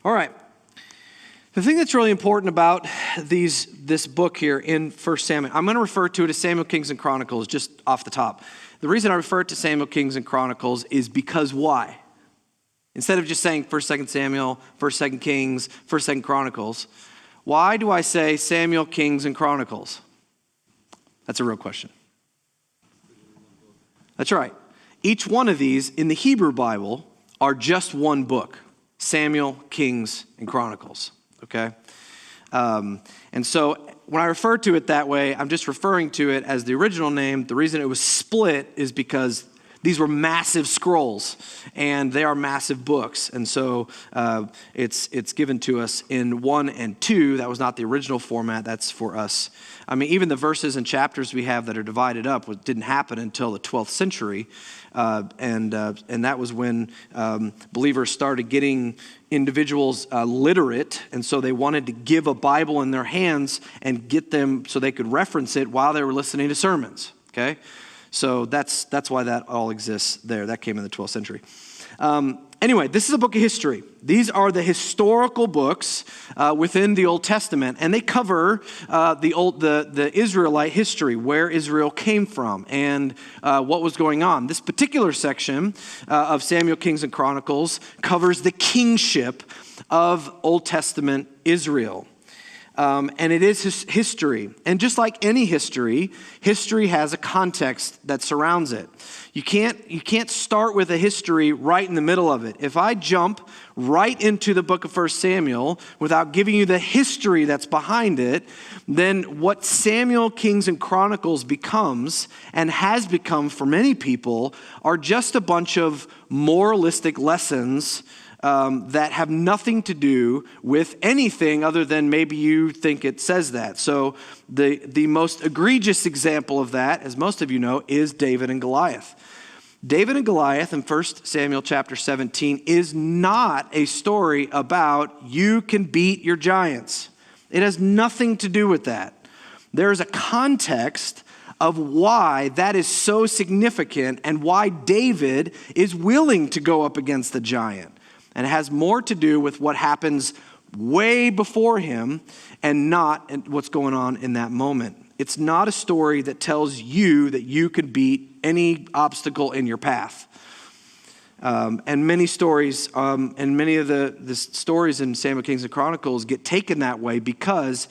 All right. The thing that's really important about this book here in 1 Samuel, I'm going to refer to it as Samuel, Kings, and Chronicles just off the top. The reason I refer to Samuel, Kings, and Chronicles is because why? Instead of just saying 1st, 2nd Samuel, 1st, 2nd Kings, 1st, 2nd Chronicles, why do I say Samuel, Kings, and Chronicles? That's a real question. That's right. Each one of these in the Hebrew Bible are just one book, Samuel, Kings, and Chronicles. Okay? And so when I refer to it that way, I'm just referring to it as the original name. The reason it was split is because these were massive scrolls, and they are massive books. And so it's given to us in 1 and 2. That was not the original format. That's for us. I mean, even the verses and chapters we have that are divided up didn't happen until the 12th century. And that was when believers started getting individuals literate, and so they wanted to give a Bible in their hands and get them so they could reference it while they were listening to sermons, okay? So that's why that all exists there. That came in the 12th century. Anyway, this is a book of history. These are the historical books within the Old Testament, and they cover the Israelite history, where Israel came from, and what was going on. This particular section of Samuel, Kings, and Chronicles covers the kingship of Old Testament Israel. And it is history. And just like any history, history has a context that surrounds it. You can't start with a history right in the middle of it. If I jump right into the book of 1 Samuel without giving you the history that's behind it, then what Samuel, Kings, and Chronicles becomes, and has become for many people, are just a bunch of moralistic lessons that have nothing to do with anything other than maybe you think it says that. So the most egregious example of that, as most of you know, is David and Goliath. David and Goliath in 1 Samuel chapter 17 is not a story about you can beat your giants. It has nothing to do with that. There is a context of why that is so significant and why David is willing to go up against the giant. And it has more to do with what happens way before him and not what's going on in that moment. It's not a story that tells you that you can beat any obstacle in your path. And many stories, and many of the stories in Samuel, Kings, and Chronicles get taken that way because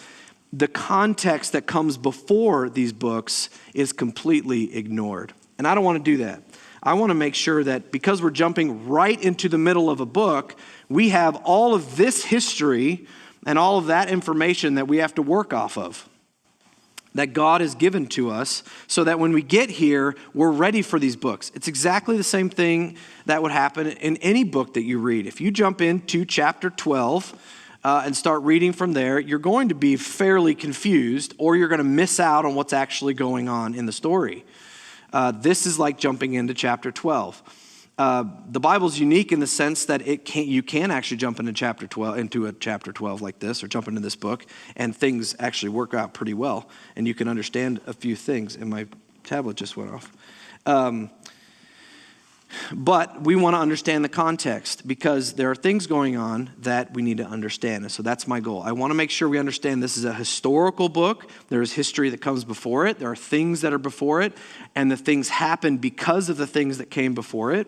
the context that comes before these books is completely ignored. And I don't want to do that. I want to make sure that because we're jumping right into the middle of a book, we have all of this history and all of that information that we have to work off of, that God has given to us, so that when we get here, we're ready for these books. It's exactly the same thing that would happen in any book that you read. If you jump into chapter 12 and start reading from there, you're going to be fairly confused, or you're going to miss out on what's actually going on in the story. This is like jumping into chapter 12. The Bible's unique in the sense that you can actually jump into chapter 12 like this, or jump into this book, and things actually work out pretty well, and you can understand a few things. And my tablet just went off. But we want to understand the context, because there are things going on that we need to understand. And so that's my goal. I want to make sure we understand this is a historical book. There is history that comes before it. There are things that are before it, and the things happen because of the things that came before it.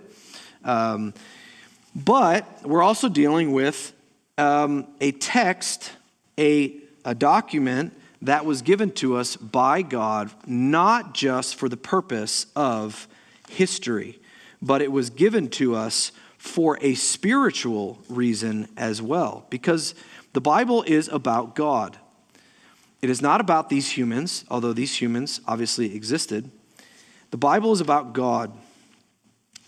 But we're also dealing with a text, a document that was given to us by God, not just for the purpose of history, but it was given to us for a spiritual reason as well, because the Bible is about God. It is not about these humans, although these humans obviously existed. The Bible is about God,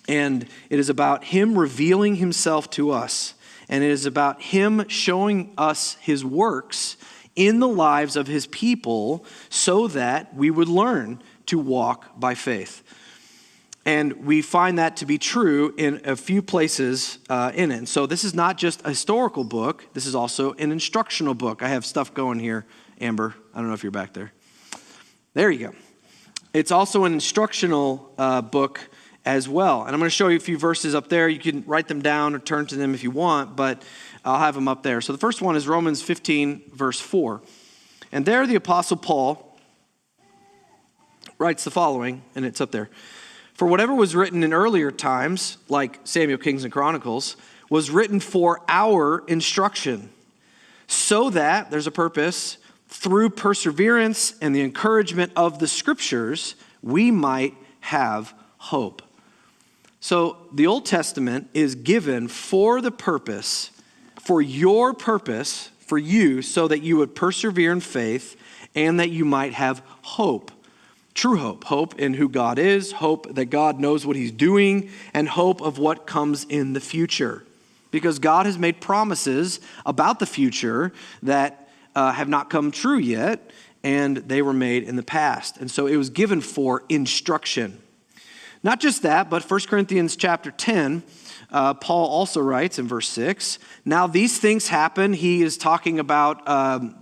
and it is about Him revealing Himself to us, and it is about Him showing us His works in the lives of His people so that we would learn to walk by faith. And we find that to be true in a few places in it. And so this is not just a historical book. This is also an instructional book. I have stuff going here, Amber. I don't know if you're back there. There you go. It's also an instructional book as well. And I'm going to show you a few verses up there. You can write them down or turn to them if you want. But I'll have them up there. So the first one is Romans 15, verse 4. And there the Apostle Paul writes the following, and it's up there. For whatever was written in earlier times, like Samuel, Kings, and Chronicles, was written for our instruction, so that, there's a purpose, through perseverance and the encouragement of the Scriptures, we might have hope. So the Old Testament is given for the purpose, for your purpose, for you, so that you would persevere in faith and that you might have hope. True hope. Hope in who God is, hope that God knows what he's doing, and hope of what comes in the future. Because God has made promises about the future that have not come true yet, and they were made in the past. And so it was given for instruction. Not just that, but 1 Corinthians chapter 10, Paul also writes in verse 6, now these things happen. He is talking about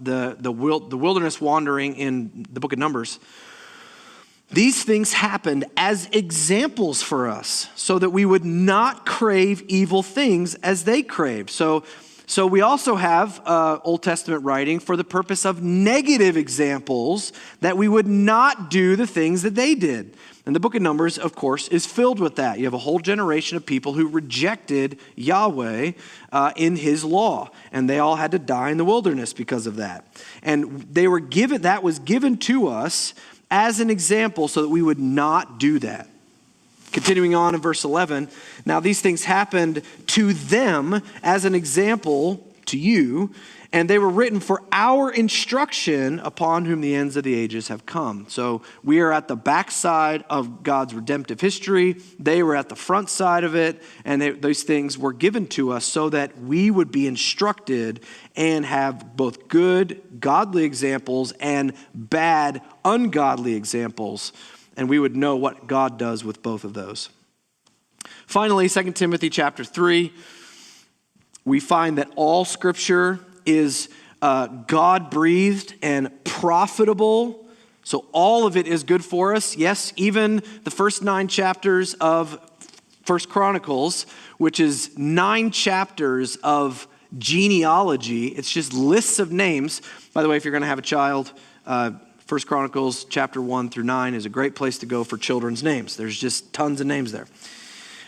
the wilderness wandering in the book of Numbers. These things happened as examples for us so that we would not crave evil things as they craved. So we also have Old Testament writing for the purpose of negative examples that we would not do the things that they did. And the book of Numbers, of course, is filled with that. You have a whole generation of people who rejected Yahweh in his law. And they all had to die in the wilderness because of that. And that was given to us as an example so that we would not do that. Continuing on in verse 11, now these things happened to them as an example to you, and they were written for our instruction upon whom the ends of the ages have come. So we are at the backside of God's redemptive history. They were at the front side of it, and those things were given to us so that we would be instructed and have both good, godly examples and bad, ungodly examples, and we would know what God does with both of those. Finally, 2 Timothy chapter 3, we find that all Scripture is God-breathed and profitable. So all of it is good for us. Yes, even the first 9 chapters of 1 Chronicles, which is 9 chapters of genealogy. It's just lists of names. By the way, if you're going to have a child, 1 Chronicles chapter 1 through 9 is a great place to go for children's names. There's just tons of names there.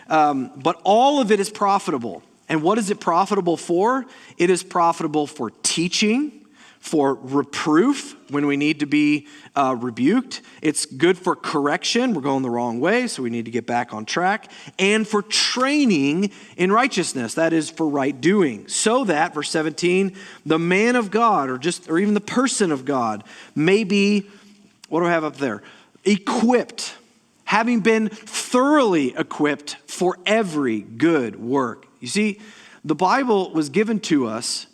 But all of it is profitable. And what is it profitable for? It is profitable for teaching, for reproof when we need to be rebuked. It's good for correction. We're going the wrong way, so we need to get back on track. And for training in righteousness, that is for right doing. So that, verse 17, the man of God, or even the person of God, may be, what do I have up there? Equipped, having been thoroughly equipped for every good work. You see, the Bible was given to us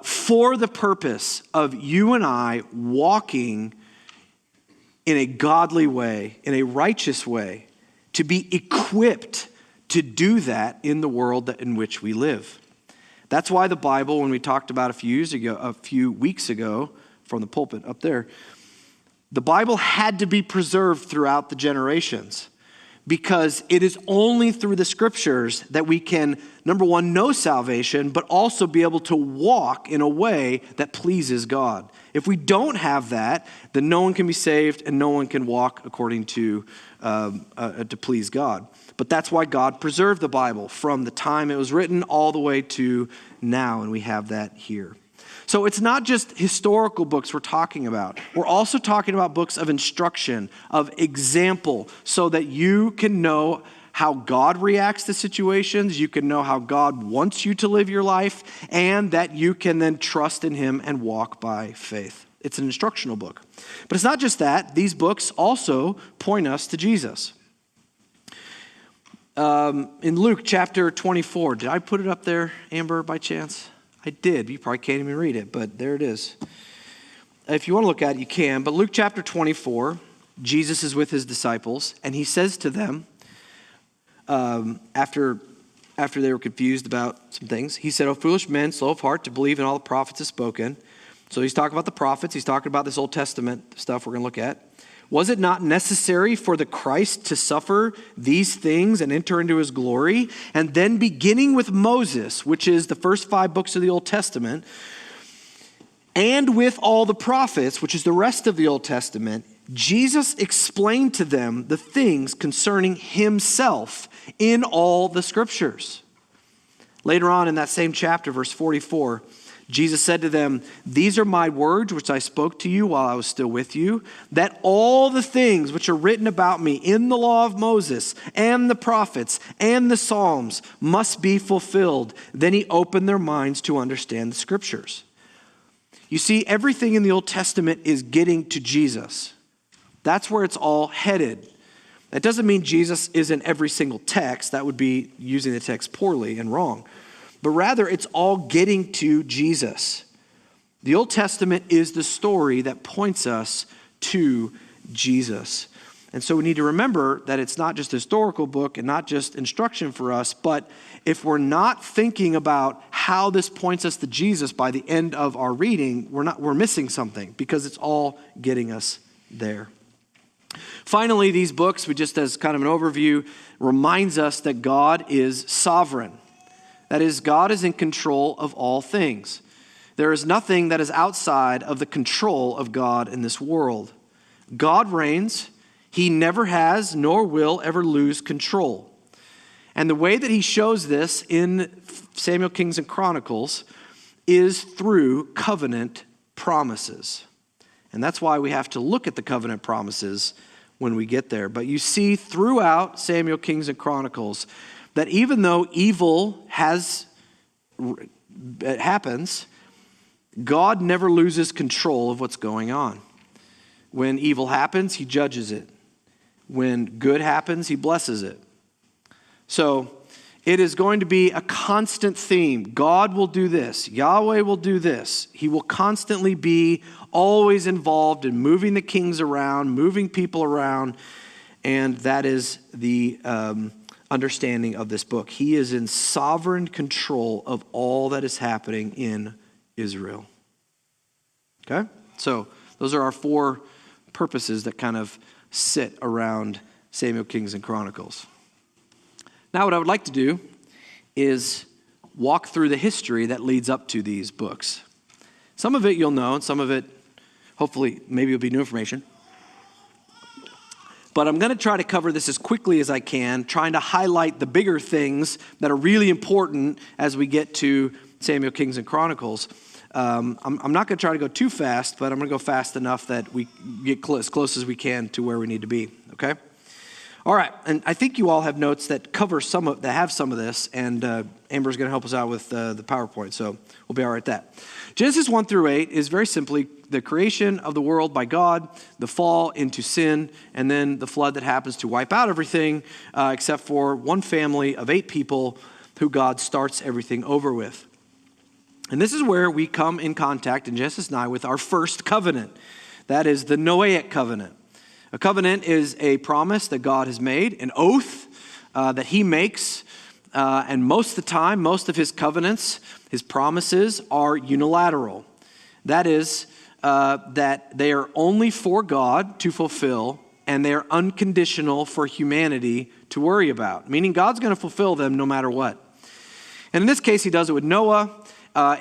for the purpose of you and I walking in a godly way, in a righteous way, to be equipped to do that in the world in which we live. That's why the Bible, when we talked about a few weeks ago from the pulpit up there, the Bible had to be preserved throughout the generations. Because it is only through the Scriptures that we can, number one, know salvation, but also be able to walk in a way that pleases God. If we don't have that, then no one can be saved and no one can walk according to please God. But that's why God preserved the Bible from the time it was written all the way to now, and we have that here. So it's not just historical books we're talking about. We're also talking about books of instruction, of example, so that you can know how God reacts to situations, you can know how God wants you to live your life, and that you can then trust in him and walk by faith. It's an instructional book. But it's not just that. These books also point us to Jesus. In Luke chapter 24, did I put it up there, Amber, by chance? I did. You probably can't even read it, but there it is. If you want to look at it, you can. But Luke chapter 24, Jesus is with his disciples, and he says to them, after they were confused about some things, he said, "O foolish men, slow of heart to believe in all the prophets have spoken." So he's talking about the prophets. He's talking about this Old Testament stuff we're going to look at. Was it not necessary for the Christ to suffer these things and enter into his glory? And then beginning with Moses, which is the first 5 books of the Old Testament, and with all the prophets, which is the rest of the Old Testament, Jesus explained to them the things concerning himself in all the scriptures. Later on in that same chapter, verse 44, Jesus said to them, "These are my words which I spoke to you while I was still with you, that all the things which are written about me in the law of Moses and the prophets and the Psalms must be fulfilled." Then he opened their minds to understand the scriptures. You see, everything in the Old Testament is getting to Jesus. That's where it's all headed. That doesn't mean Jesus is in every single text. That would be using the text poorly and wrong. But rather, it's all getting to Jesus. The Old Testament is the story that points us to Jesus. And so we need to remember that it's not just a historical book and not just instruction for us, but if we're not thinking about how this points us to Jesus by the end of our reading, we're missing something, because it's all getting us there. Finally, these books, we just as kind of an overview, reminds us that God is sovereign. That is, God is in control of all things. There is nothing that is outside of the control of God in this world. God reigns. He never has nor will ever lose control. And the way that he shows this in Samuel, Kings, and Chronicles is through covenant promises. And that's why we have to look at the covenant promises when we get there. But you see throughout Samuel, Kings, and Chronicles that even though evil happens, God never loses control of what's going on. When evil happens, he judges it. When good happens, he blesses it. So it is going to be a constant theme. God will do this. Yahweh will do this. He will constantly be always involved in moving the kings around, moving people around. And that is the understanding of this book. He is in sovereign control of all that is happening in Israel. Okay? So those are our 4 purposes that kind of sit around Samuel, Kings, and Chronicles. Now what I would like to do is walk through the history that leads up to these books. Some of it you'll know, and some of it, hopefully, maybe it'll be new information. But I'm going to try to cover this as quickly as I can, trying to highlight the bigger things that are really important as we get to Samuel, Kings, and Chronicles. I'm not going to try to go too fast, but I'm going to go fast enough that we get as close as we can to where we need to be, okay? All right, and I think you all have notes that cover that have some of this, and Amber's going to help us out with the PowerPoint, so we'll be all right at that. Genesis 1 through 8 is very simply the creation of the world by God, the fall into sin, and then the flood that happens to wipe out everything except for one family of 8 people who God starts everything over with. And this is where we come in contact in Genesis 9 with our first covenant. That is the Noahic covenant. A covenant is a promise that God has made, an oath that he makes. And most of the time, most of his covenants, his promises are unilateral. That is, that they are only for God to fulfill, and they are unconditional for humanity to worry about. Meaning God's going to fulfill them no matter what. And in this case, he does it with Noah.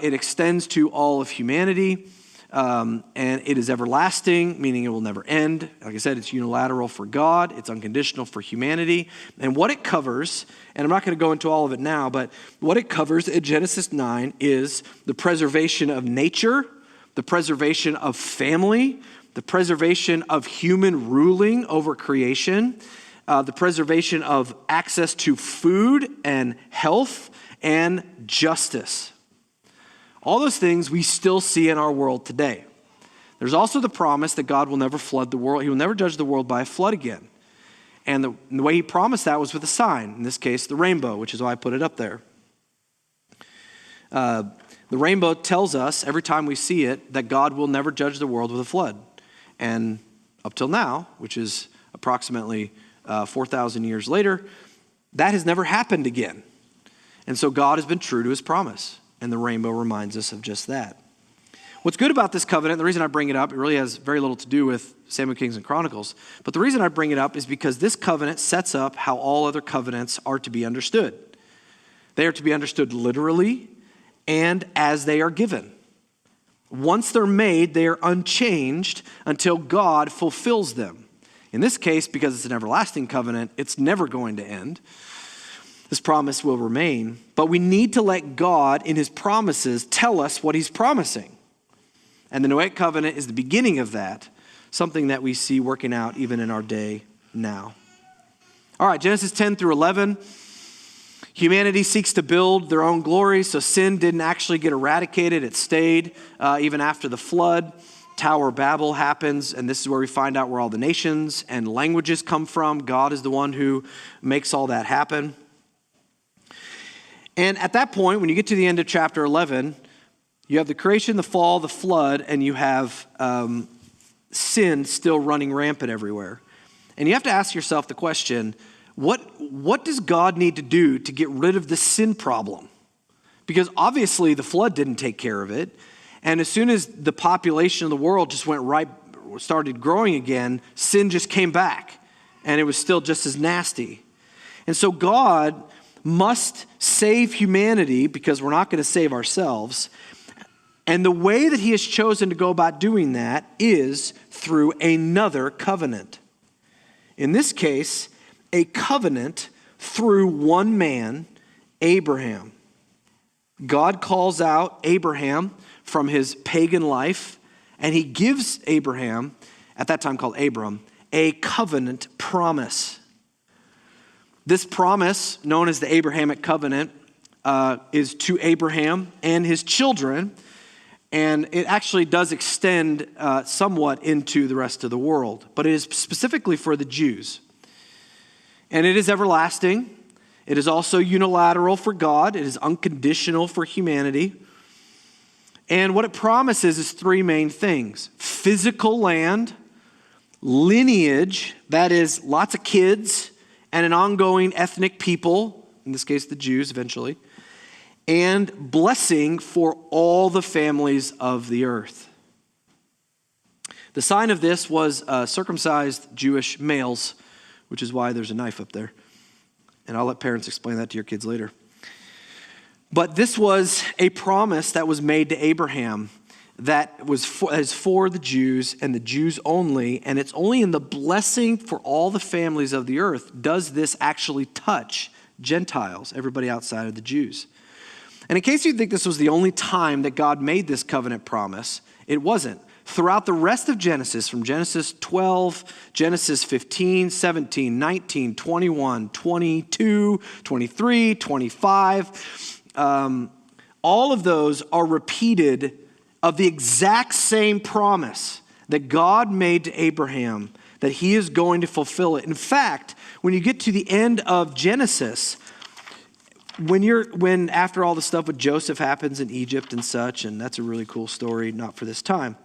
It extends to all of humanity. And it is everlasting, meaning it will never end. Like I said, it's unilateral for God. It's unconditional for humanity. And what it covers, and I'm not going to go into all of it now, but what it covers in Genesis 9 is the preservation of nature, the preservation of family, the preservation of human ruling over creation, the preservation of access to food and health and justice. All those things we still see in our world today. There's also the promise that God will never flood the world. He will never judge the world by a flood again. And the way he promised that was with a sign, in this case, the rainbow, which is why I put it up there. The rainbow tells us every time we see it that God will never judge the world with a flood. And up till now, which is approximately 4,000 years later, that has never happened again. And so God has been true to his promise. And the rainbow reminds us of just that. What's good about this covenant, the reason I bring it up, it really has very little to do with Samuel, Kings, and Chronicles, but the reason I bring it up is because this covenant sets up how all other covenants are to be understood. They are to be understood literally and as they are given. Once they're made, they are unchanged until God fulfills them. In this case, because it's an everlasting covenant, it's never going to end. This promise will remain, but we need to let God in his promises tell us what he's promising. And the Noahic covenant is the beginning of that, something that we see working out even in our day now. All right, Genesis 10 through 11. Humanity seeks to build their own glory, so sin didn't actually get eradicated. It stayed even after the flood. Tower of Babel happens, and this is where we find out where all the nations and languages come from. God is the one who makes all that happen. And at that point, when you get to the end of chapter 11, you have the creation, the fall, the flood, and you have sin still running rampant everywhere. And you have to ask yourself the question, what does God need to do to get rid of the sin problem? Because obviously the flood didn't take care of it. And as soon as the population of the world just started growing again, sin just came back. And it was still just as nasty. And so God must save humanity because we're not going to save ourselves. And the way that he has chosen to go about doing that is through another covenant. In this case, a covenant through one man, Abraham. God calls out Abraham from his pagan life, and he gives Abraham, at that time called Abram, a covenant promise. This promise, known as the Abrahamic covenant, is to Abraham and his children. And it actually does extend somewhat into the rest of the world. But it is specifically for the Jews. And it is everlasting. It is also unilateral for God. It is unconditional for humanity. And what it promises is three main things. Physical land, lineage, that is lots of kids, and an ongoing ethnic people, in this case the Jews eventually, and blessing for all the families of the earth. The sign of this was circumcised Jewish males, which is why there's a knife up there. And I'll let parents explain that to your kids later. But this was a promise that was made to Abraham that was for the Jews and the Jews only. And it's only in the blessing for all the families of the earth does this actually touch Gentiles, everybody outside of the Jews. And in case you think this was the only time that God made this covenant promise, it wasn't. Throughout the rest of Genesis, from Genesis 12, Genesis 15, 17, 19, 21, 22, 23, 25, all of those are repeated of the exact same promise that God made to Abraham, that he is going to fulfill it. In fact, when you get to the end of Genesis, when after all the stuff with Joseph happens in Egypt and such, and that's a really cool story, not for this time.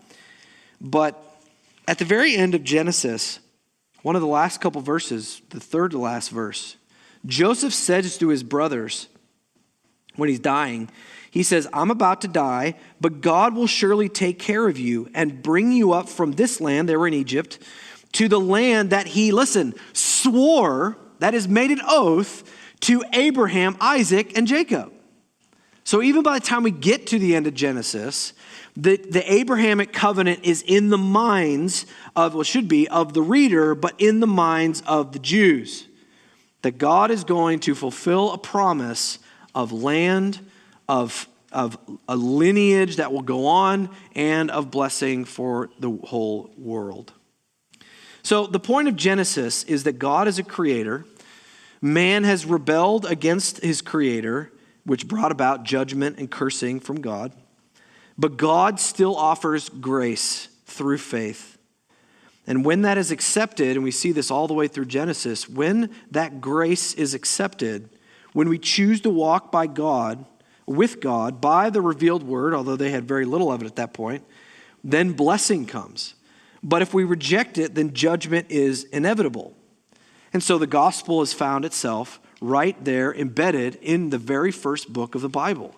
But at the very end of Genesis, one of the last couple verses, the third to last verse, Joseph says to his brothers when he's dying, he says, I'm about to die, but God will surely take care of you and bring you up from this land, they were in Egypt, to the land that he, listen, swore, that is made an oath to Abraham, Isaac, and Jacob. So even by the time we get to the end of Genesis, the Abrahamic covenant is in the minds of, well, should be, of the reader, but in the minds of the Jews. That God is going to fulfill a promise of land, of a lineage that will go on, and of blessing for the whole world. So the point of Genesis is that God is a creator. Man has rebelled against his creator, which brought about judgment and cursing from God. But God still offers grace through faith. And when that is accepted, and we see this all the way through Genesis, when that grace is accepted, when we choose to walk by God, with God, by the revealed word, although they had very little of it at that point, then blessing comes. But if we reject it, then judgment is inevitable. And so the gospel has found itself right there embedded in the very first book of the Bible.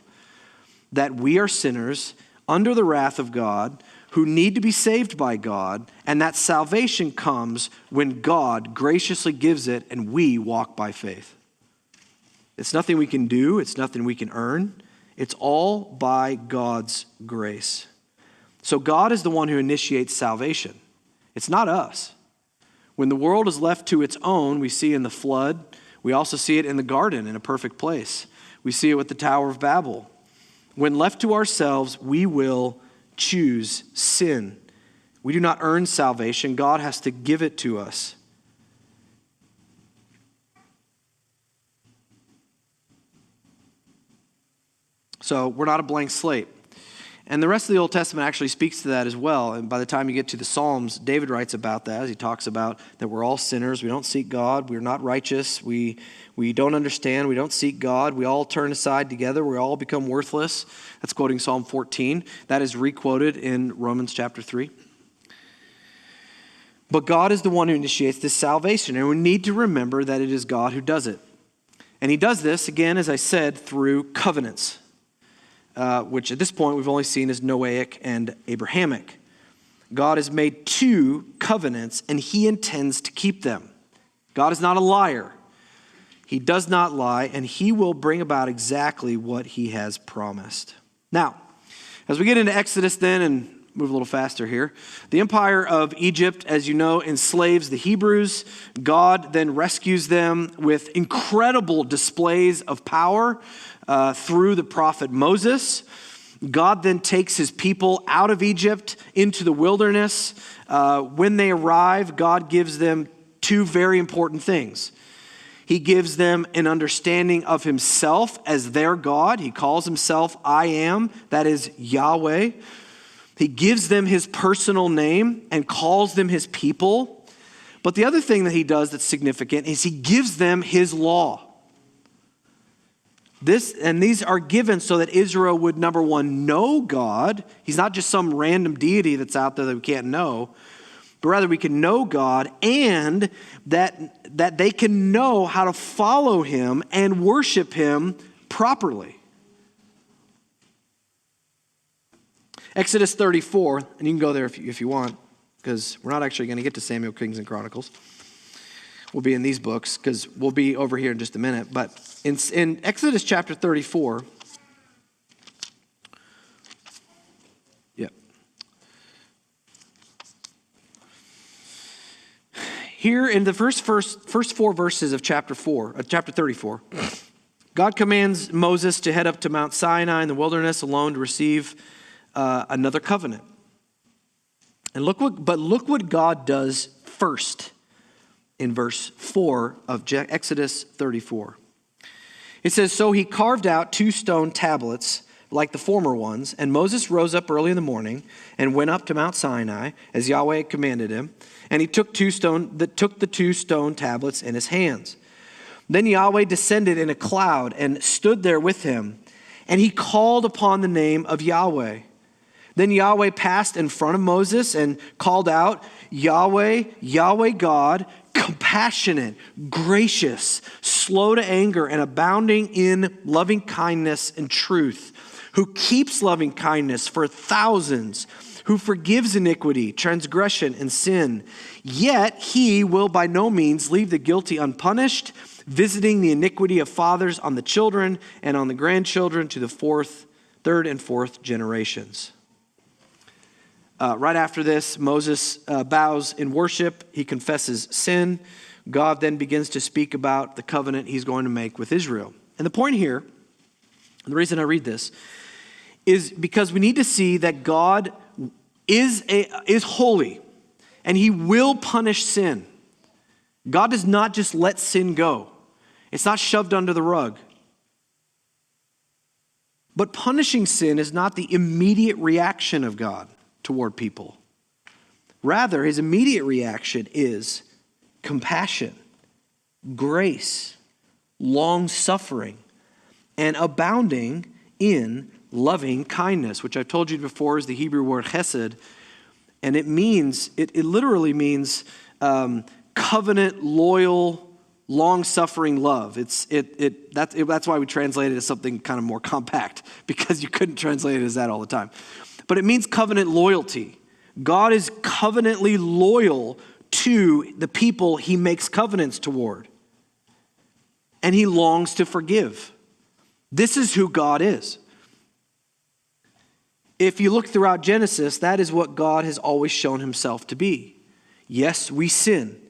That we are sinners, under the wrath of God, who need to be saved by God, and that salvation comes when God graciously gives it and we walk by faith. It's nothing we can do. It's nothing we can earn. It's all by God's grace. So God is the one who initiates salvation. It's not us. When the world is left to its own, we see in the flood, we also see it in the garden in a perfect place. We see it with the Tower of Babel. When left to ourselves, we will choose sin. We do not earn salvation. God has to give it to us. So we're not a blank slate. And the rest of the Old Testament actually speaks to that as well. And by the time you get to the Psalms, David writes about that as he talks about that we're all sinners. We don't seek God. We're not righteous. We don't understand. We don't seek God. We all turn aside together. We all become worthless. That's quoting Psalm 14. That is requoted in Romans chapter 3. But God is the one who initiates this salvation. And we need to remember that it is God who does it. And he does this, again, as I said, through covenants. Which at this point we've only seen as Noahic and Abrahamic. God has made 2 covenants and he intends to keep them. God is not a liar. He does not lie, and he will bring about exactly what he has promised. Now, as we get into Exodus then and move a little faster here, the empire of Egypt, as you know, enslaves the Hebrews. God then rescues them with incredible displays of power through the prophet Moses. God then takes his people out of Egypt into the wilderness. When they arrive, God gives them 2 very important things. He gives them an understanding of himself as their God. He calls himself I am, that is Yahweh. He gives them his personal name and calls them his people. But the other thing that he does that's significant is he gives them his law. These are given so that Israel would, number one, know God. He's not just some random deity that's out there that we can't know, but rather we can know God, and that they can know how to follow him and worship him properly. Exodus 34, and you can go there if you want, because we're not actually going to get to Samuel, Kings, and Chronicles. We'll be in these books because we'll be over here in just a minute. But in Exodus chapter 34, here in the first 4 verses of chapter 34, God commands Moses to head up to Mount Sinai in the wilderness alone to receive another covenant. And look what God does first in verse 4 of Exodus 34. It says, "So he carved out 2 stone tablets like the former ones, and Moses rose up early in the morning and went up to Mount Sinai as Yahweh had commanded him, and he took the 2 stone tablets in his hands. Then Yahweh descended in a cloud and stood there with him, and he called upon the name of Yahweh. Then Yahweh passed in front of Moses and called out, 'Yahweh, Yahweh God, compassionate, gracious, slow to anger, and abounding in loving kindness and truth, who keeps loving kindness for thousands, who forgives iniquity, transgression, and sin. Yet he will by no means leave the guilty unpunished, visiting the iniquity of fathers on the children and on the grandchildren to the 3rd and 4th generations.'" Right after this, Moses bows in worship. He confesses sin. God then begins to speak about the covenant he's going to make with Israel. And the point here, and the reason I read this, is because we need to see that God is holy, and he will punish sin. God does not just let sin go. It's not shoved under the rug. But punishing sin is not the immediate reaction of God toward people. Rather, his immediate reaction is compassion, grace, long-suffering, and abounding in loving kindness, which I've told you before is the Hebrew word chesed, and it literally means covenant, loyal, long-suffering love. That's why we translate it as something kind of more compact, because you couldn't translate it as that all the time. but it means covenant loyalty. God is covenantly loyal to the people he makes covenants toward. And he longs to forgive. This is who God is. If you look throughout Genesis, that is what God has always shown himself to be. Yes, we sin.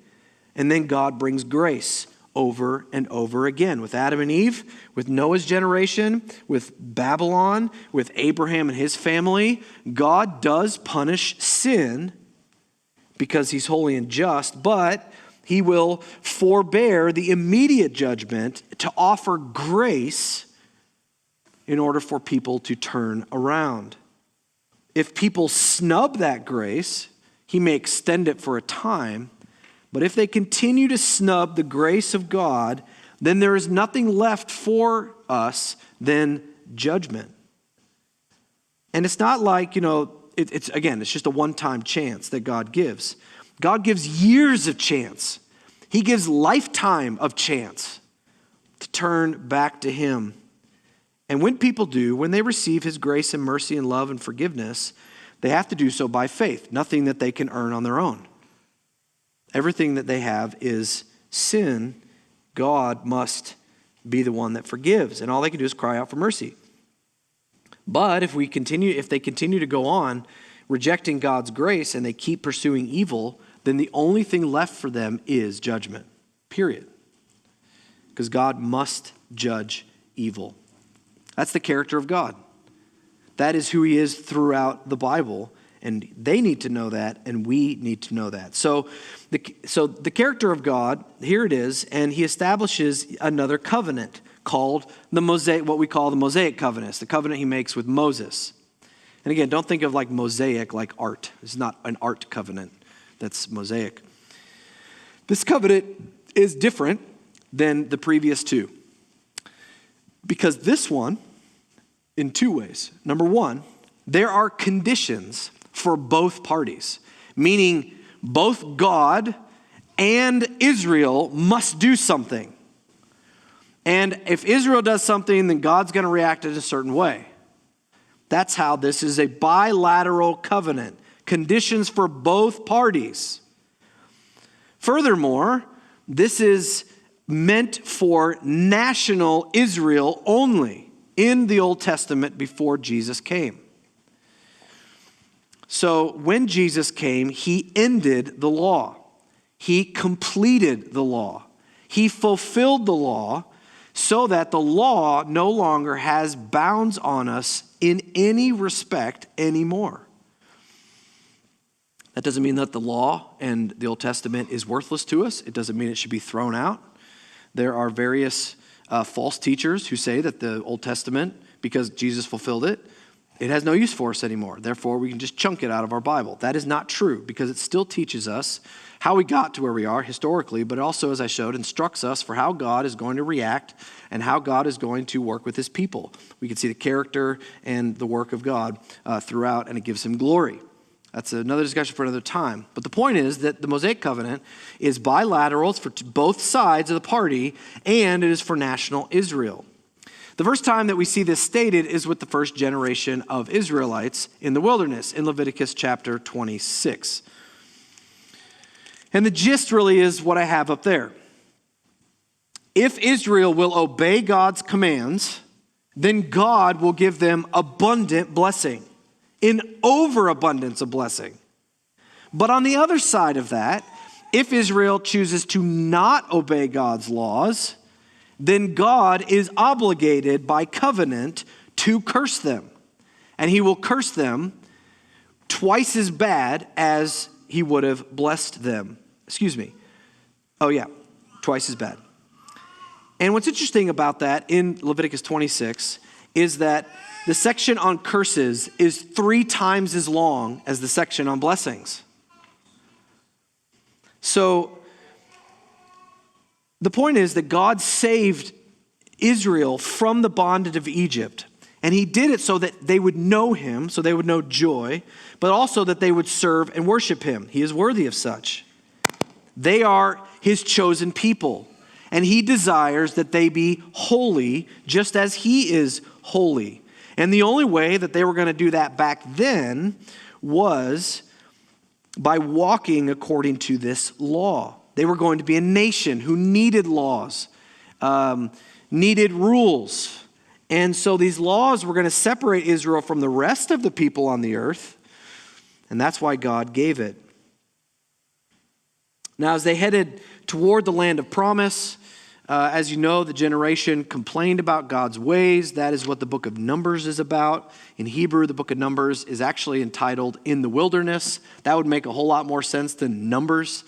And then God brings grace over and over again with Adam and Eve, with Noah's generation, with Babylon, with Abraham and his family. God does punish sin because he's holy and just, but he will forbear the immediate judgment to offer grace in order for people to turn around. If people snub that grace, he may extend it for a time. But if they continue to snub the grace of God, then there is nothing left for us than judgment. And it's not like, it's just a one-time chance that God gives. God gives years of chance. He gives lifetime of chance to turn back to him. And when people do, when they receive his grace and mercy and love and forgiveness, they have to do so by faith, nothing that they can earn on their own. Everything that they have is sin. God must be the one that forgives, and all they can do is cry out for mercy. But if they continue to go on rejecting God's grace and they keep pursuing evil, then the only thing left for them is judgment, period. Because God must judge evil. That's the character of God. That is who he is throughout the Bible, and they need to know that, and we need to know that. So the character of God, here it is, and he establishes another covenant called the Mosaic, what we call the Mosaic covenant, the covenant he makes with Moses. And again, don't think of like mosaic like art. It's not an art covenant. That's Mosaic. This covenant is different than the previous two. Because this one, in two ways. Number one, there are conditions for both parties, meaning both God and Israel must do something. And if Israel does something, then God's going to react in a certain way. That's how this is a bilateral covenant. Conditions for both parties. Furthermore, this is meant for national Israel only in the Old Testament before Jesus came. So when Jesus came, he ended the law. He completed the law. He fulfilled the law so that the law no longer has bounds on us in any respect anymore. That doesn't mean that the law and the Old Testament is worthless to us. It doesn't mean it should be thrown out. There are various false teachers who say that the Old Testament, because Jesus fulfilled it, it has no use for us anymore. Therefore, we can just chunk it out of our Bible. That is not true, because it still teaches us how we got to where we are historically, but also, as I showed, instructs us for how God is going to react and how God is going to work with his people. We can see the character and the work of God throughout, and it gives him glory. That's another discussion for another time. But the point is that the Mosaic covenant is bilateral. It's for both sides of the party, and it is for national Israel. The first time that we see this stated is with the first generation of Israelites in the wilderness in Leviticus chapter 26. And the gist really is what I have up there. If Israel will obey God's commands, then God will give them abundant blessing, in overabundance of blessing. But on the other side of that, if Israel chooses to not obey God's laws, then God is obligated by covenant to curse them. And he will curse them twice as bad as he would have blessed them. Twice as bad. And what's interesting about that in Leviticus 26 is that the section on curses is 3 times as long as the section on blessings. So the point is that God saved Israel from the bondage of Egypt. And he did it so that they would know him, so they would know joy, but also that they would serve and worship him. He is worthy of such. They are his chosen people. And he desires that they be holy just as he is holy. And the only way that they were going to do that back then was by walking according to this law. They were going to be a nation who needed laws, needed rules. And so these laws were going to separate Israel from the rest of the people on the earth. And that's why God gave it. Now, as they headed toward the land of promise, as you know, the generation complained about God's ways. That is what the book of Numbers is about. In Hebrew, the book of Numbers is actually entitled In the Wilderness. That would make a whole lot more sense than Numbers.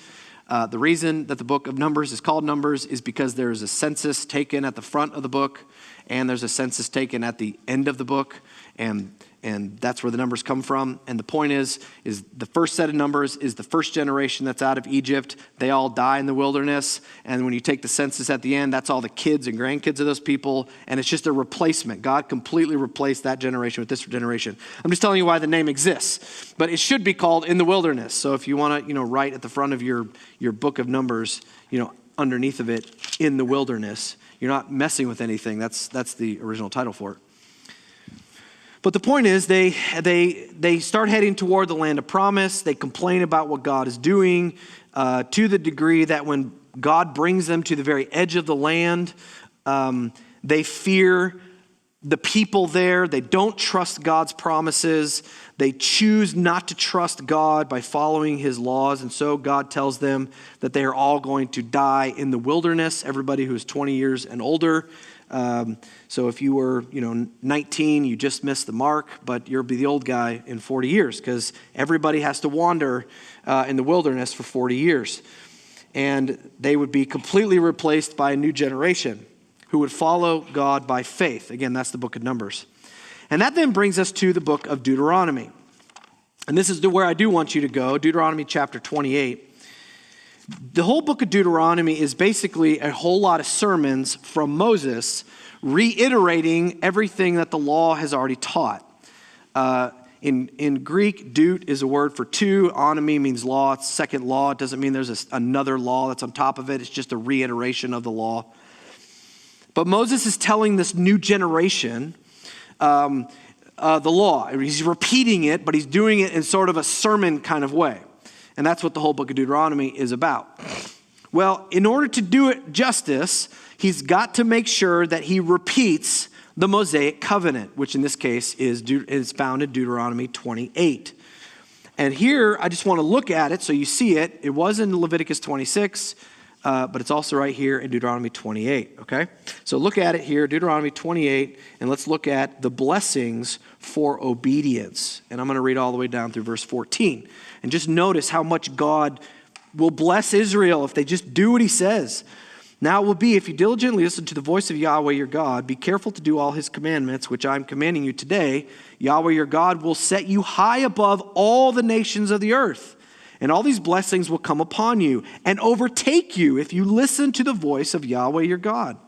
The reason that the book of Numbers is called Numbers is because there is a census taken at the front of the book, and there's a census taken at the end of the book, and that's where the numbers come from. And the point is the first set of numbers is the first generation that's out of Egypt. They all die in the wilderness. And when you take the census at the end, that's all the kids and grandkids of those people. And it's just a replacement. God completely replaced that generation with this generation. I'm just telling you why the name exists. But it should be called In the Wilderness. So if you want to, write at the front of your book of Numbers, underneath of it, In the Wilderness, you're not messing with anything. That's the original title for it. But the point is, they start heading toward the land of promise. They complain about what God is doing to the degree that when God brings them to the very edge of the land, they fear the people there. They don't trust God's promises. They choose not to trust God by following his laws. And so God tells them that they are all going to die in the wilderness, everybody who is 20 years and older. So if you were, 19, you just missed the mark, but you'll be the old guy in 40 years because everybody has to wander in the wilderness for 40 years. And they would be completely replaced by a new generation who would follow God by faith. Again, that's the book of Numbers. And that then brings us to the book of Deuteronomy. And this is where I do want you to go, Deuteronomy chapter 28. The whole book of Deuteronomy is basically a whole lot of sermons from Moses reiterating everything that the law has already taught. In Greek, deut is a word for two. Onomy means law. It's second law. It doesn't mean there's another law that's on top of it. It's just a reiteration of the law. But Moses is telling this new generation the law. He's repeating it, but he's doing it in sort of a sermon kind of way. And that's what the whole book of Deuteronomy is about. Well, in order to do it justice, he's got to make sure that he repeats the Mosaic covenant, which in this case is found in Deuteronomy 28. And here, I just want to look at it so you see it. It was in Leviticus 26, but it's also right here in Deuteronomy 28, okay? So look at it here, Deuteronomy 28, and let's look at the blessings for obedience. And I'm going to read all the way down through verse 14. And just notice how much God will bless Israel if they just do what he says. Now it will be, if you diligently listen to the voice of Yahweh your God, be careful to do all his commandments, which I'm commanding you today, Yahweh your God will set you high above all the nations of the earth. And all these blessings will come upon you and overtake you if you listen to the voice of Yahweh your God.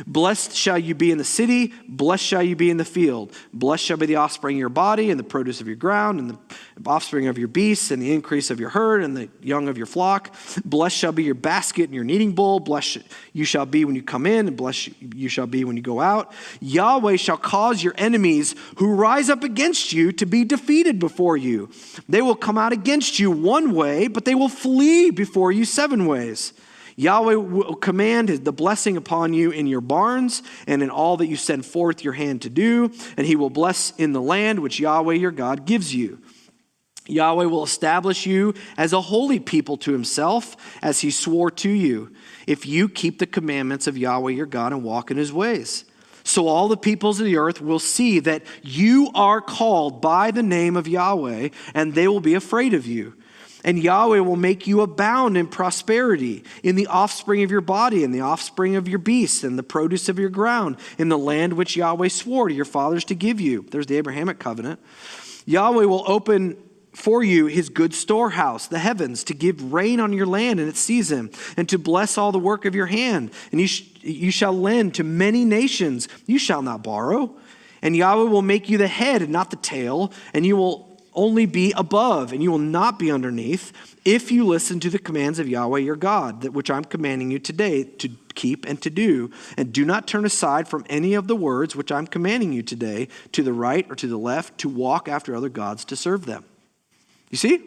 Blessed shall you be in the city, blessed shall you be in the field. Blessed shall be the offspring of your body and the produce of your ground and the offspring of your beasts and the increase of your herd and the young of your flock. Blessed shall be your basket and your kneading bowl. Blessed you shall be when you come in and blessed you shall be when you go out. Yahweh shall cause your enemies who rise up against you to be defeated before you. They will come out against you one way, but they will flee before you 7 ways. Yahweh will command the blessing upon you in your barns and in all that you send forth your hand to do, and he will bless in the land which Yahweh your God gives you. Yahweh will establish you as a holy people to himself, as he swore to you, if you keep the commandments of Yahweh your God and walk in his ways. So all the peoples of the earth will see that you are called by the name of Yahweh, and they will be afraid of you. And Yahweh will make you abound in prosperity, in the offspring of your body, in the offspring of your beasts, and the produce of your ground, in the land which Yahweh swore to your fathers to give you. There's the Abrahamic covenant. Yahweh will open for you his good storehouse, the heavens, to give rain on your land in its season, and to bless all the work of your hand. And you shall lend to many nations. You shall not borrow. And Yahweh will make you the head and not the tail, and you will only be above, and you will not be underneath, if you listen to the commands of Yahweh your God, that which I'm commanding you today to keep and to do. And do not turn aside from any of the words which I'm commanding you today, to the right or to the left, to walk after other gods to serve them. You see?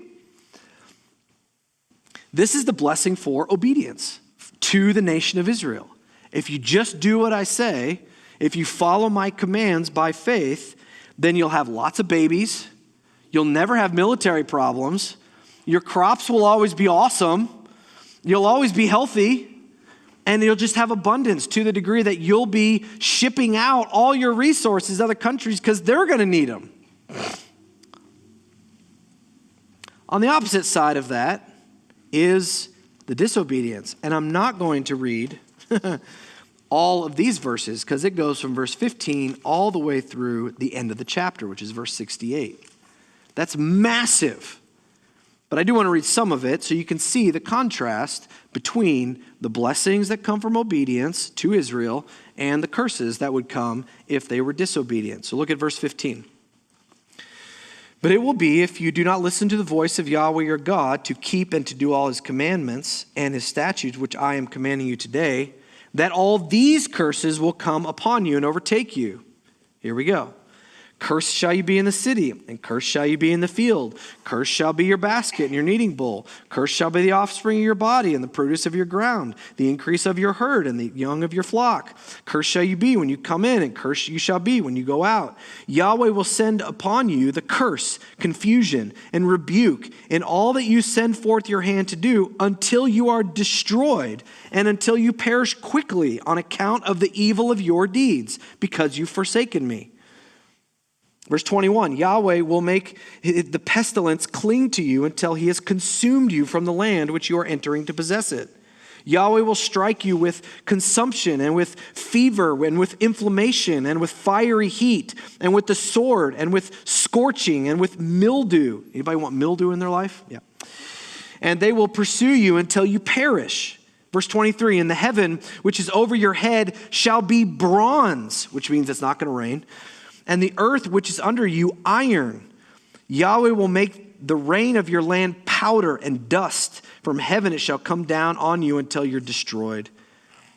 This is the blessing for obedience to the nation of Israel. If you just do what I say, if you follow my commands by faith, then you'll have lots of babies. You'll never have military problems. Your crops will always be awesome. You'll always be healthy. And you'll just have abundance to the degree that you'll be shipping out all your resources to other countries because they're going to need them. On the opposite side of that is the disobedience. And I'm not going to read all of these verses because it goes from verse 15 all the way through the end of the chapter, which is verse 68. That's massive. But I do want to read some of it so you can see the contrast between the blessings that come from obedience to Israel and the curses that would come if they were disobedient. So look at verse 15. But it will be, if you do not listen to the voice of Yahweh your God to keep and to do all his commandments and his statutes, which I am commanding you today, that all these curses will come upon you and overtake you. Here we go. Cursed shall you be in the city, and cursed shall you be in the field. Cursed shall be your basket and your kneading bowl. Cursed shall be the offspring of your body and the produce of your ground, the increase of your herd and the young of your flock. Cursed shall you be when you come in, and cursed you shall be when you go out. Yahweh will send upon you the curse, confusion, and rebuke in all that you send forth your hand to do, until you are destroyed and until you perish quickly on account of the evil of your deeds, because you've forsaken me. Verse 21, Yahweh will make the pestilence cling to you until he has consumed you from the land which you are entering to possess it. Yahweh will strike you with consumption and with fever and with inflammation and with fiery heat and with the sword and with scorching and with mildew. Anybody want mildew in their life? Yeah. And they will pursue you until you perish. Verse 23, and the heaven which is over your head shall be bronze, which means it's not going to rain. And the earth which is under you, iron. Yahweh will make the rain of your land powder and dust. From heaven it shall come down on you until you're destroyed.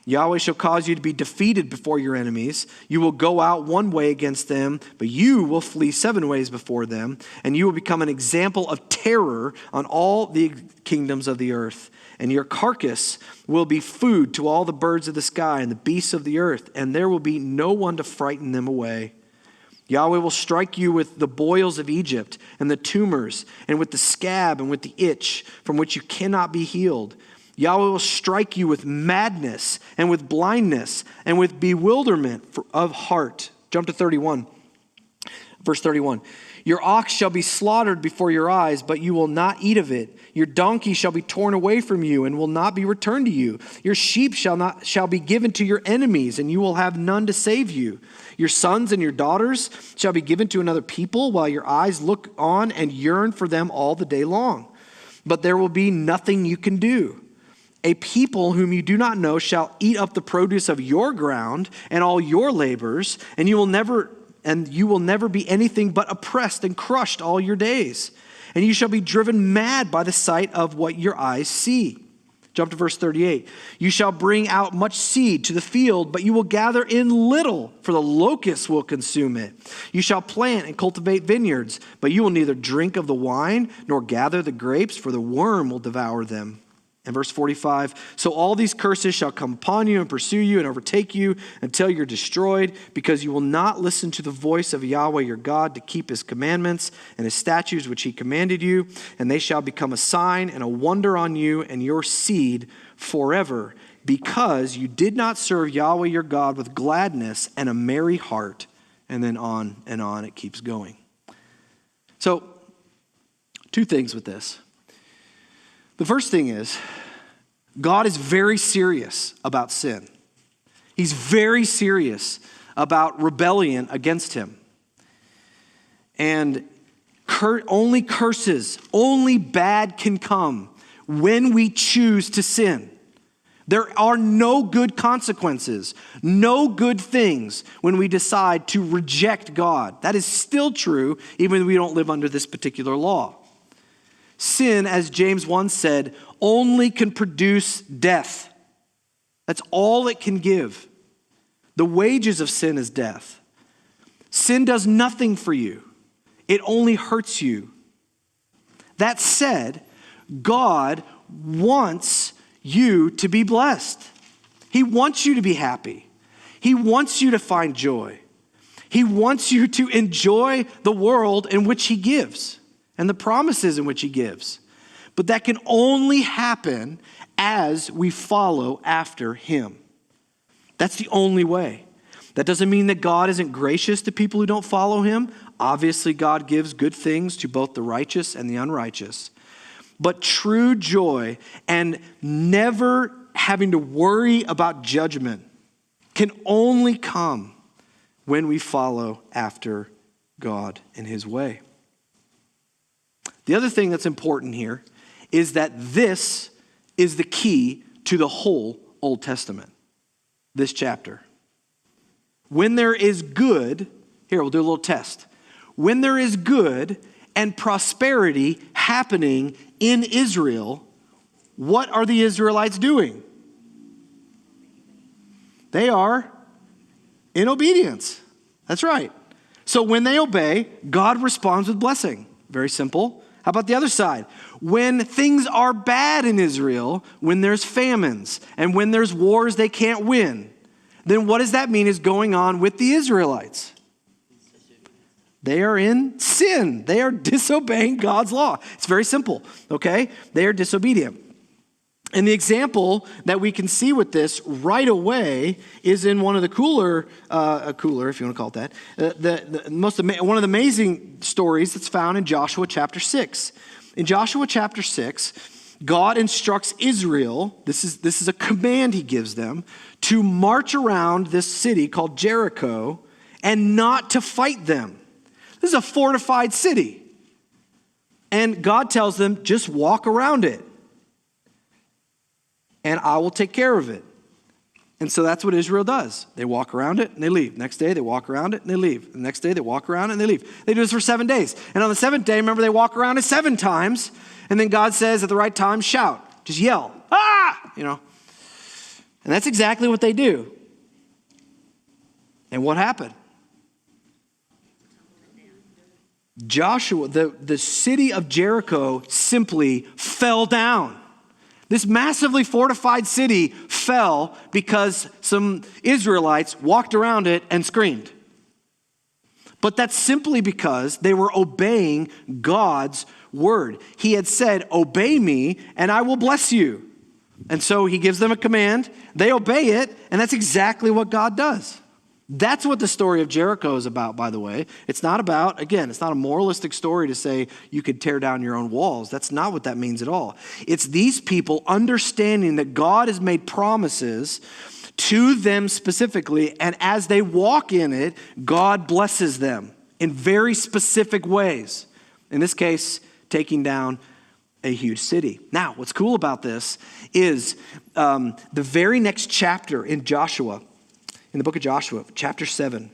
Yahweh shall cause you to be defeated before your enemies. You will go out one way against them, but you will flee 7 ways before them. And you will become an example of terror on all the kingdoms of the earth. And your carcass will be food to all the birds of the sky and the beasts of the earth. And there will be no one to frighten them away. Yahweh will strike you with the boils of Egypt and the tumors and with the scab and with the itch from which you cannot be healed. Yahweh will strike you with madness and with blindness and with bewilderment of heart. Jump to 31. Verse 31. Your ox shall be slaughtered before your eyes, but you will not eat of it. Your donkey shall be torn away from you and will not be returned to you. Your sheep shall be given to your enemies, and you will have none to save you. Your sons and your daughters shall be given to another people, while your eyes look on and yearn for them all the day long. But there will be nothing you can do. A people whom you do not know shall eat up the produce of your ground and all your labors, and you will never be anything but oppressed and crushed all your days. And you shall be driven mad by the sight of what your eyes see. Jump to verse 38. You shall bring out much seed to the field, but you will gather in little, for the locusts will consume it. You shall plant and cultivate vineyards, but you will neither drink of the wine nor gather the grapes, for the worm will devour them. And verse 45, so all these curses shall come upon you and pursue you and overtake you until you're destroyed, because you will not listen to the voice of Yahweh your God to keep his commandments and his statutes which he commanded you, and they shall become a sign and a wonder on you and your seed forever, because you did not serve Yahweh your God with gladness and a merry heart. And then on it keeps going. So, 2 things with this. The first thing is, God is very serious about sin. He's very serious about rebellion against him. And only curses, only bad can come when we choose to sin. There are no good consequences, no good things when we decide to reject God. That is still true, even if we don't live under this particular law. Sin, as James once said, only can produce death. That's all it can give. The wages of sin is death. Sin does nothing for you. It only hurts you. That said, God wants you to be blessed. He wants you to be happy. He wants you to find joy. He wants you to enjoy the world in which he gives and the promises in which he gives. But that can only happen as we follow after him. That's the only way. That doesn't mean that God isn't gracious to people who don't follow him. Obviously, God gives good things to both the righteous and the unrighteous. But true joy and never having to worry about judgment can only come when we follow after God in his way. The other thing that's important here is that this is the key to the whole Old Testament, this chapter. When there is good, here we'll do a little test. When there is good and prosperity happening in Israel, what are the Israelites doing? They are in obedience. That's right. So when they obey, God responds with blessing. Very simple. How about the other side? When things are bad in Israel, when there's famines and when there's wars they can't win, then what does that mean is going on with the Israelites? They are in sin. They are disobeying God's law. It's very simple, okay? They are disobedient. And the example that we can see with this right away is in one of the cooler, if you want to call it that, one of the amazing stories that's found in Joshua chapter 6. In Joshua chapter 6, God instructs Israel, this is a command he gives them, to march around this city called Jericho and not to fight them. This is a fortified city. And God tells them, just walk around it. And I will take care of it. And so that's what Israel does. They walk around it and they leave. Next day they walk around it and they leave. The next day they walk around it and they leave. They do this for 7 days. And on the seventh day, remember, they walk around it 7 times. And then God says at the right time, shout. Just yell. Ah! And that's exactly what they do. And what happened? Joshua, the city of Jericho simply fell down. This massively fortified city fell because some Israelites walked around it and screamed. But that's simply because they were obeying God's word. He had said, obey me and I will bless you. And so he gives them a command. They obey it, and that's exactly what God does. That's what the story of Jericho is about, by the way. It's not about, again, it's not a moralistic story to say you could tear down your own walls. That's not what that means at all. It's these people understanding that God has made promises to them specifically, and as they walk in it, God blesses them in very specific ways. In this case, taking down a huge city. Now, what's cool about this is the very next chapter in Joshua, in the book of Joshua, chapter 7.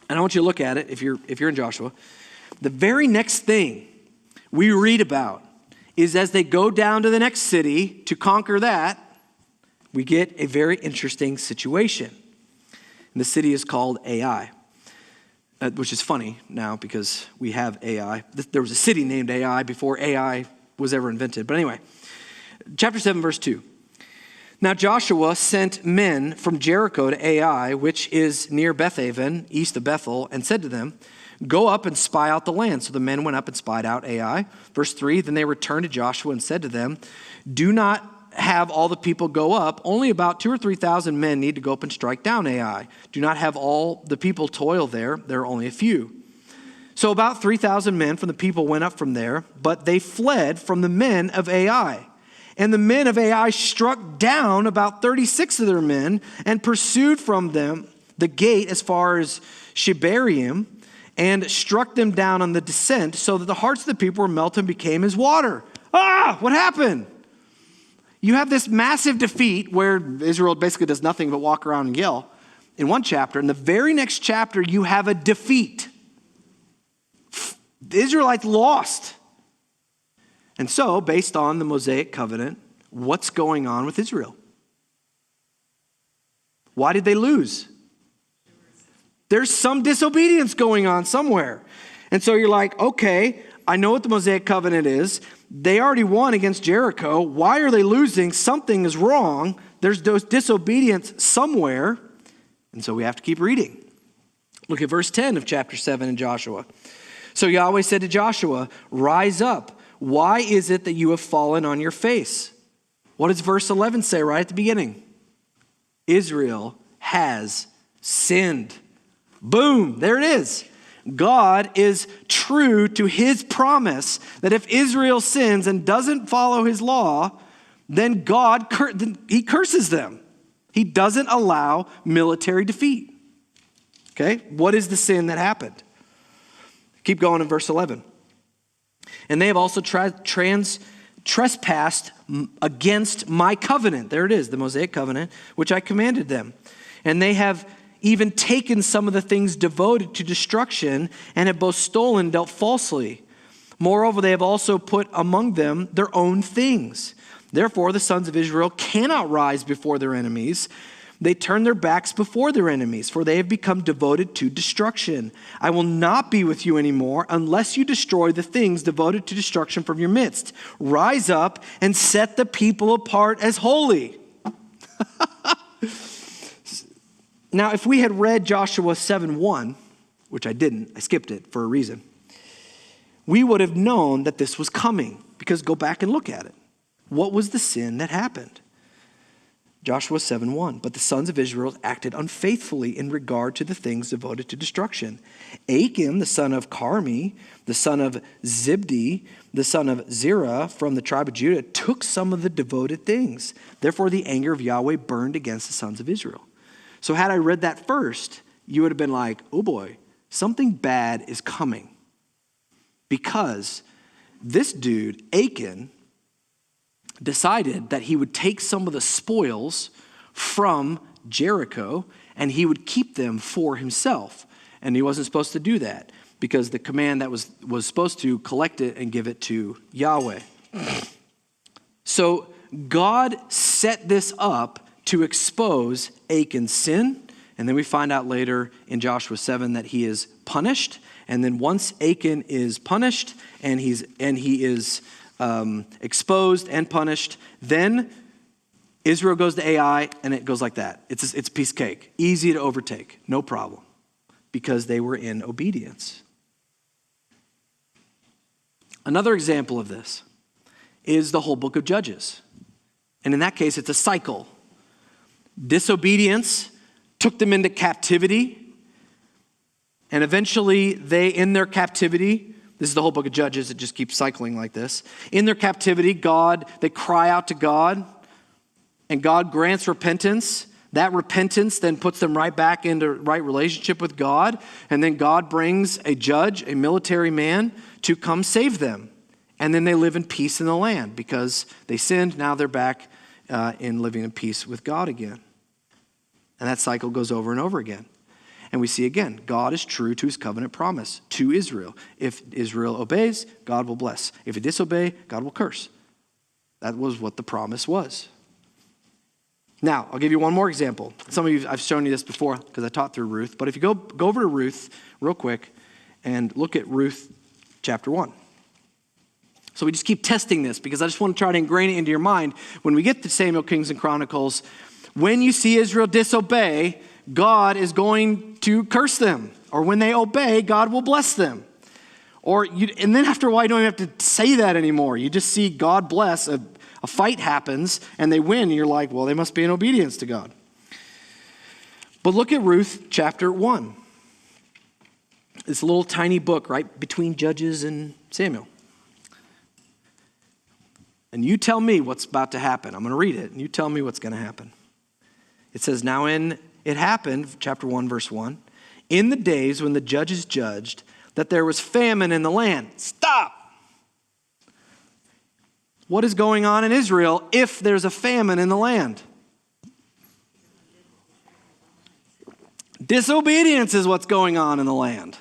And I want you to look at it if you're in Joshua. The very next thing we read about is as they go down to the next city to conquer that, we get a very interesting situation. And the city is called Ai, which is funny now because we have Ai. There was a city named Ai before Ai was ever invented. But anyway, chapter 7, verse 2. Now Joshua sent men from Jericho to Ai, which is near Bethaven, east of Bethel, and said to them, go up and spy out the land. So the men went up and spied out Ai. Verse 3, then they returned to Joshua and said to them, do not have all the people go up. Only about 2,000 or 3,000 men need to go up and strike down Ai. Do not have all the people toil there. There are only a few. So about 3,000 men from the people went up from there, but they fled from the men of Ai. And the men of Ai struck down about 36 of their men and pursued from them the gate as far as Shebarim and struck them down on the descent so that the hearts of the people were melted and became as water. Ah, what happened? you have this massive defeat where Israel basically does nothing but walk around and yell in one chapter. In the very next chapter, you have a defeat. The Israelites lost. And so, based on the Mosaic covenant, what's going on with Israel? Why did they lose? There's some disobedience going on somewhere. And so you're like, okay, I know what the Mosaic covenant is. They already won against Jericho. Why are they losing? Something is wrong. There's disobedience somewhere. And so we have to keep reading. Look at verse 10 of chapter 7 in Joshua. So Yahweh said to Joshua, rise up. Why is it that you have fallen on your face? What does verse 11 say right at the beginning? Israel has sinned. Boom, there it is. God is true to his promise that if Israel sins and doesn't follow his law, then he curses them. He doesn't allow military defeat. Okay, what is the sin that happened? Keep going in verse 11. And they have also trespassed against my covenant. There it is, the Mosaic covenant, which I commanded them. And they have even taken some of the things devoted to destruction and have both stolen and dealt falsely. Moreover, they have also put among them their own things. Therefore, the sons of Israel cannot rise before their enemies. They turn their backs before their enemies, for they have become devoted to destruction. I will not be with you anymore unless you destroy the things devoted to destruction from your midst. Rise up and set the people apart as holy. Now, if we had read Joshua 7:1, which I didn't, I skipped it for a reason, we would have known that this was coming, because go back and look at it. What was the sin that happened? Joshua 7:1, but the sons of Israel acted unfaithfully in regard to the things devoted to destruction. Achan, the son of Carmi, the son of Zibdi, the son of Zerah from the tribe of Judah, took some of the devoted things. Therefore, the anger of Yahweh burned against the sons of Israel. So had I read that first, you would have been like, oh boy, something bad is coming. Because this dude, Achan, decided that he would take some of the spoils from Jericho and he would keep them for himself. And he wasn't supposed to do that because the command that was supposed to collect it and give it to Yahweh. So God set this up to expose Achan's sin. And then we find out later in Joshua 7 that he is punished. And then once Achan is punished and he is exposed and punished, then Israel goes to Ai, and it goes like that. It's a piece of cake, easy to overtake, no problem, because they were in obedience. Another example of this is the whole book of Judges. And in that case, it's a cycle. Disobedience took them into captivity, and eventually they, in their captivity, this is the whole book of Judges, it just keeps cycling like this. In their captivity, they cry out to God, and God grants repentance. That repentance then puts them right back into right relationship with God, and then God brings a judge, a military man, to come save them. And then they live in peace in the land because they sinned, now they're back in living in peace with God again. And that cycle goes over and over again. And we see again, God is true to his covenant promise to Israel. If Israel obeys, God will bless. If it disobeys, God will curse. That was what the promise was. Now, I'll give you one more example. Some of you, I've shown you this before because I taught through Ruth. But if you go over to Ruth real quick and look at Ruth chapter 1. So we just keep testing this because I just want to try to ingrain it into your mind. When we get to Samuel, Kings, and Chronicles, when you see Israel disobey, God is going to curse them. Or when they obey, God will bless them. And then after a while, you don't even have to say that anymore. You just see God bless. A fight happens, and they win. And you're like, well, they must be in obedience to God. But look at Ruth chapter 1. This little tiny book right between Judges and Samuel. And you tell me what's about to happen. I'm going to read it, and you tell me what's going to happen. It says, now it happened, chapter 1, verse 1, in the days when the judges judged that there was famine in the land. Stop! What is going on in Israel if there's a famine in the land? Disobedience is what's going on in the land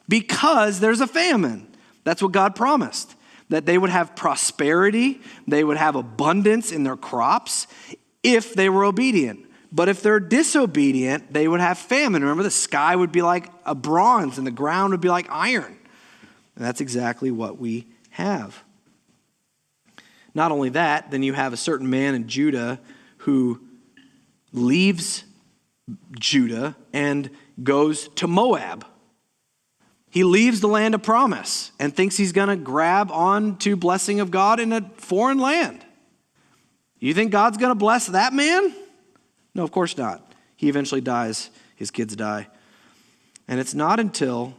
because there's a famine. That's what God promised, that they would have prosperity, they would have abundance in their crops if they were obedient. But if they're disobedient, they would have famine. Remember, the sky would be like a bronze and the ground would be like iron. And that's exactly what we have. Not only that, then you have a certain man in Judah who leaves Judah and goes to Moab. He leaves the land of promise and thinks he's going to grab on to blessing of God in a foreign land. You think God's going to bless that man? No, of course not. He eventually dies. His kids die. And it's not until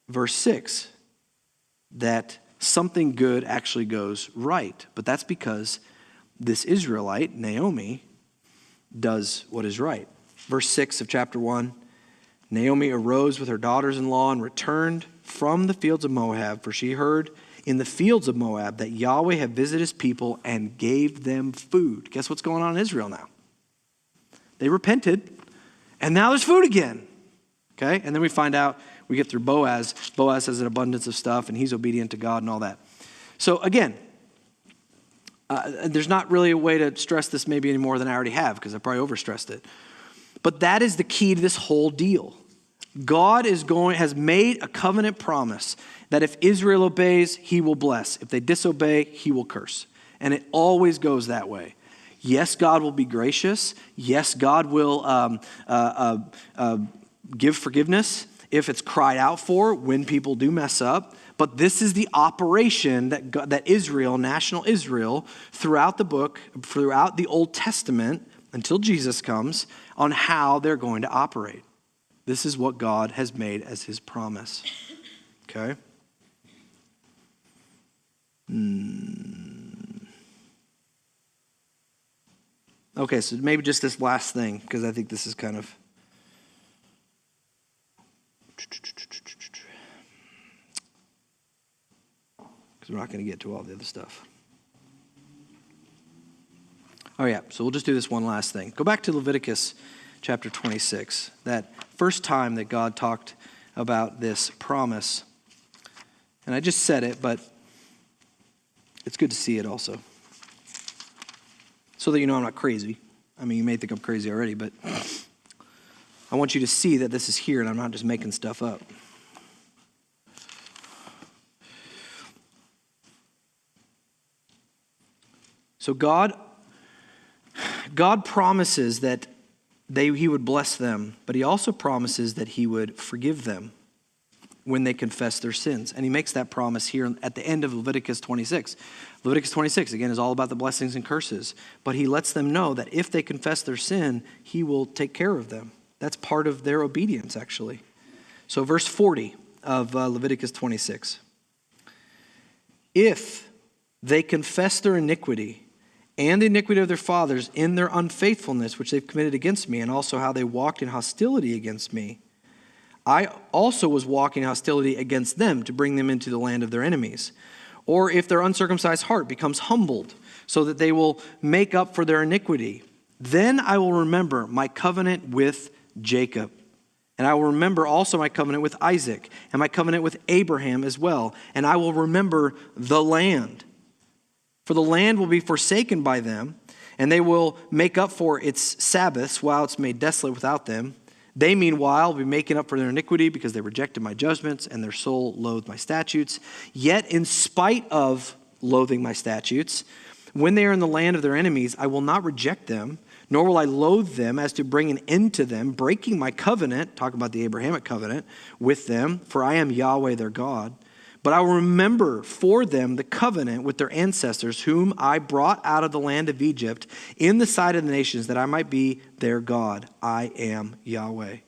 verse 6 that something good actually goes right. But that's because this Israelite, Naomi, does what is right. Verse 6 of chapter 1, Naomi arose with her daughters-in-law and returned from the fields of Moab, for she heard in the fields of Moab that Yahweh had visited his people and gave them food. Guess what's going on in Israel now? They repented, and now there's food again. Okay? And then we find out, we get through Boaz. Boaz has an abundance of stuff, and he's obedient to God and all that. So again, there's not really a way to stress this maybe any more than I already have, because I probably overstressed it. But that is the key to this whole deal. God has made a covenant promise that if Israel obeys, he will bless. If they disobey, he will curse. And it always goes that way. Yes, God will be gracious. Yes, God will give forgiveness if it's cried out for when people do mess up. But this is the operation that Israel, national Israel, throughout the Old Testament, until Jesus comes, on how they're going to operate. This is what God has made as his promise. Okay? Okay, so maybe just this last thing, because I think this is kind of... because we're not going to get to all the other stuff. Oh yeah, so we'll just do this one last thing. Go back to Leviticus chapter 26, that first time that God talked about this promise. And I just said it, but it's good to see it also. So that you know I'm not crazy. I mean, you may think I'm crazy already, but I want you to see that this is here and I'm not just making stuff up. So God promises that he would bless them, but he also promises that he would forgive them when they confess their sins. And he makes that promise here at the end of Leviticus 26. Leviticus 26, again, is all about the blessings and curses. But he lets them know that if they confess their sin, he will take care of them. That's part of their obedience, actually. So verse 40 of Leviticus 26. If they confess their iniquity and the iniquity of their fathers in their unfaithfulness, which they've committed against me, and also how they walked in hostility against me, I also was walking in hostility against them to bring them into the land of their enemies. Or if their uncircumcised heart becomes humbled, so that they will make up for their iniquity, then I will remember my covenant with Jacob. And I will remember also my covenant with Isaac, and my covenant with Abraham as well. And I will remember the land. For the land will be forsaken by them, and they will make up for its Sabbaths while it's made desolate without them. They, meanwhile, will be making up for their iniquity because they rejected my judgments and their soul loathed my statutes. Yet, in spite of loathing my statutes, when they are in the land of their enemies, I will not reject them, nor will I loathe them as to bring an end to them, breaking my covenant, talk about the Abrahamic covenant, with them, for I am Yahweh their God. But I will remember for them the covenant with their ancestors, whom I brought out of the land of Egypt in the sight of the nations, that I might be their God. I am Yahweh.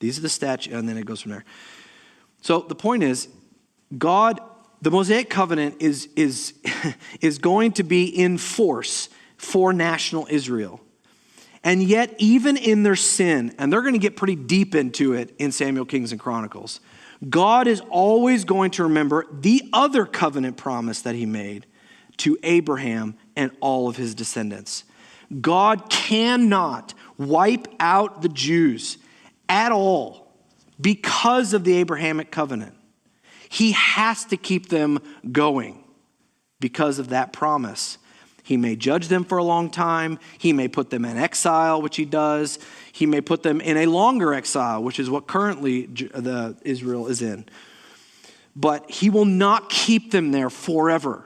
These are the statutes, and then it goes from there. So the point is, God, the Mosaic covenant is going to be in force for national Israel. And yet, even in their sin, and they're going to get pretty deep into it in Samuel, Kings, and Chronicles, God is always going to remember the other covenant promise that he made to Abraham and all of his descendants. God cannot wipe out the Jews at all because of the Abrahamic covenant. He has to keep them going because of that promise. He may judge them for a long time. He may put them in exile, which he does. He may put them in a longer exile, which is what currently Israel is in. But he will not keep them there forever.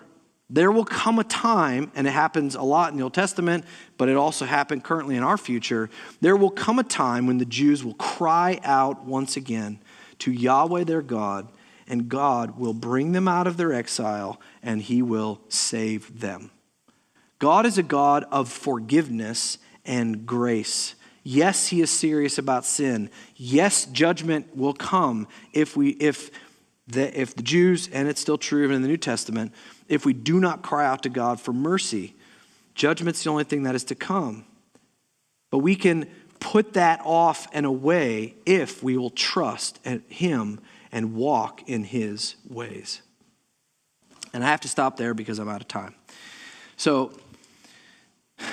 There will come a time, and it happens a lot in the Old Testament, but it also happened currently in our future. There will come a time when the Jews will cry out once again to Yahweh their God, and God will bring them out of their exile, and he will save them. God is a God of forgiveness and grace. Yes, he is serious about sin. Yes, judgment will come if the Jews, and it's still true even in the New Testament, if we do not cry out to God for mercy. Judgment's the only thing that is to come. But we can put that off and away if we will trust him and walk in his ways. And I have to stop there because I'm out of time. So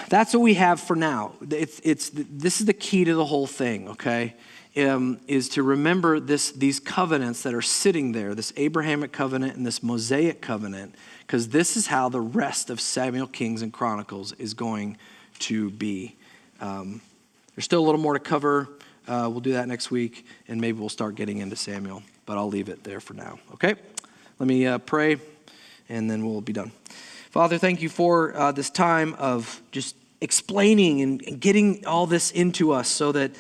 that's what we have for now. This is the key to the whole thing, okay? Is to remember these covenants that are sitting there, this Abrahamic covenant and this Mosaic covenant, because this is how the rest of Samuel, Kings, and Chronicles is going to be. There's still a little more to cover. We'll do that next week, and maybe we'll start getting into Samuel, but I'll leave it there for now, okay? Let me pray, and then we'll be done. Father, thank you for this time of just explaining and getting all this into us so that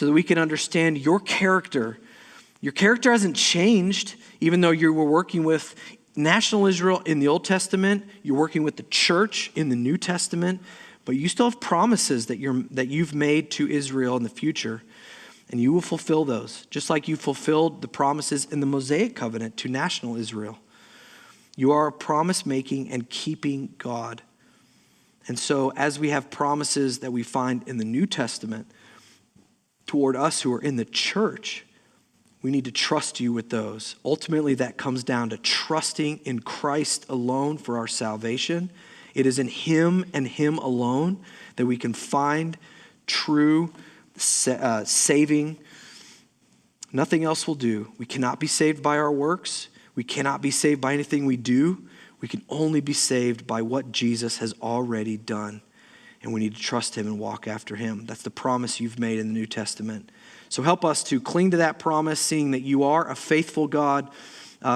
we can understand your character. Your character hasn't changed, even though you were working with national Israel in the Old Testament. You're working with the church in the New Testament, but you still have promises that you've made to Israel in the future, and you will fulfill those, just like you fulfilled the promises in the Mosaic covenant to national Israel. You are a promise-making and keeping God. And so as we have promises that we find in the New Testament toward us who are in the church, we need to trust you with those. Ultimately, that comes down to trusting in Christ alone for our salvation. It is in him and him alone that we can find true saving. Nothing else will do. We cannot be saved by our works. We cannot be saved by anything we do. We can only be saved by what Jesus has already done. And we need to trust him and walk after him. That's the promise you've made in the New Testament. So help us to cling to that promise, seeing that you are a faithful God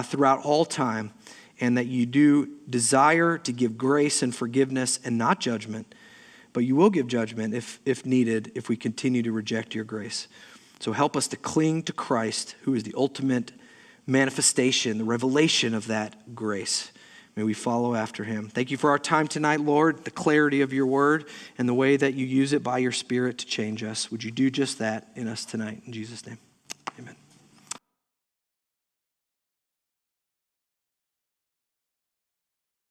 throughout all time, and that you do desire to give grace and forgiveness and not judgment. But you will give judgment if needed, if we continue to reject your grace. So help us to cling to Christ, who is the ultimate manifestation, the revelation of that grace. May we follow after him. Thank you for our time tonight, Lord, the clarity of your word and the way that you use it by your Spirit to change us. Would you do just that in us tonight? In Jesus' name.